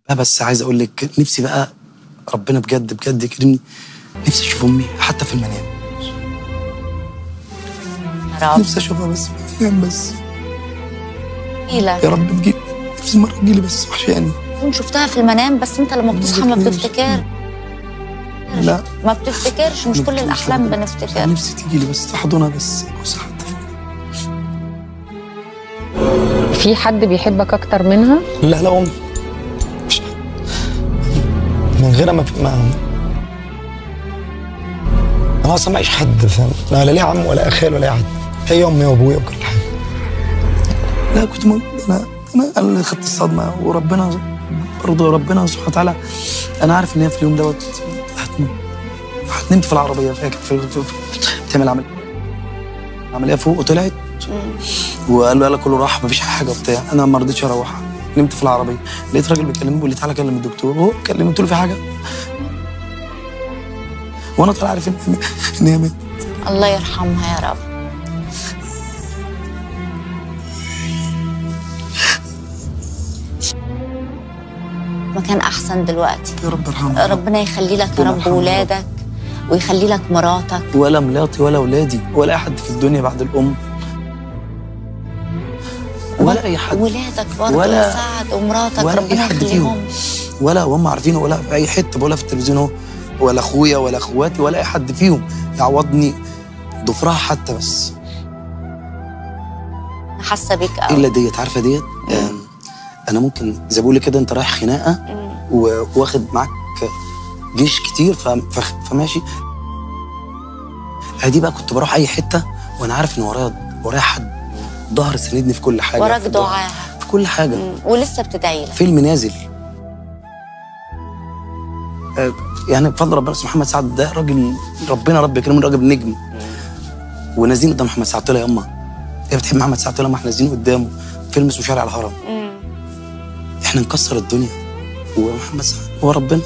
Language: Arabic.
لا بس عايز اقول لك نفسي بقى ربنا بجد بجد يكرمني، نفسي اشوف امي حتى في المنام. يا رب نفسي اشوفها بس في المنام بس. إيلك يا رب تجيلي، نفسي مره تجيلي بس وحشاني. كون شفتها في المنام بس انت لما بتصحى ما بتفتكر. لا ما بتفتكرش، مش كل الاحلام بنفتكر. نفسي تجيلي بس تحضنها بس بص حتى. في حد بيحبك اكتر منها؟ لا لا امي مش من غيرها ما انا اصلا معيش حد، فاهم؟ لا ليا عم ولا خال ولا حد، هي امي وابويا وكل حاجه. لا كنت انا اللي خدت الصدمه، وربنا برضه ربنا سبحانه وتعالى انا عارف ان هي في اليوم دوت نمت في العربيه، فاكر بتعمل عمليه فوق وطلعت وقال له يلا كله راح مفيش حاجه وبتاع، انا ما رضيتش اروح، نمت في العربيه لقيت راجل بيكلمني بيقول لي تعالى كلم الدكتور، وهو كلمني قلت له في حاجه وانا طالع عارف ان هي ماتت. الله يرحمها يا رب. مكان احسن دلوقتي يا رب ارحمها، ربنا يخلي لك يا رب ولادك ويخلي لك مراتك. ولا مراتي ولا اولادي ولا اي حد في الدنيا بعد الام ولا اي حد، ولادك برضه ولا سعد ومراتك ولا ربنا اي حد يخليهم فيهم، ولا هم عارفين ولا في اي حته بقولها في التلفزيون اهو، ولا اخويا ولا اخواتي ولا اي حد فيهم يعوضني ضفرها حتى بس. حاسه بيك قوي. الا ديت، عارفه ديت انا ممكن زي بقول كده انت رايح خناقه واخد معاك جيش كتير فماشي، دي بقى كنت بروح اي حته وانا عارف ان ورايا حد ظهر سندني في كل حاجه، وراك دعاء في كل حاجه ولسه بتدعي لك. فيلم نازل يعني بفضل ربنا. محمد سعد ده راجل ربنا رب يكرمه، راجل نجم ونازلين قدام محمد سعد. قلت لها يا اما هي بتحب محمد سعد، قلت لها ما احنا نازلين قدامه فيلم اسمه شارع الهرم، احنا نكسر الدنيا ومحمد سعد هو ربنا.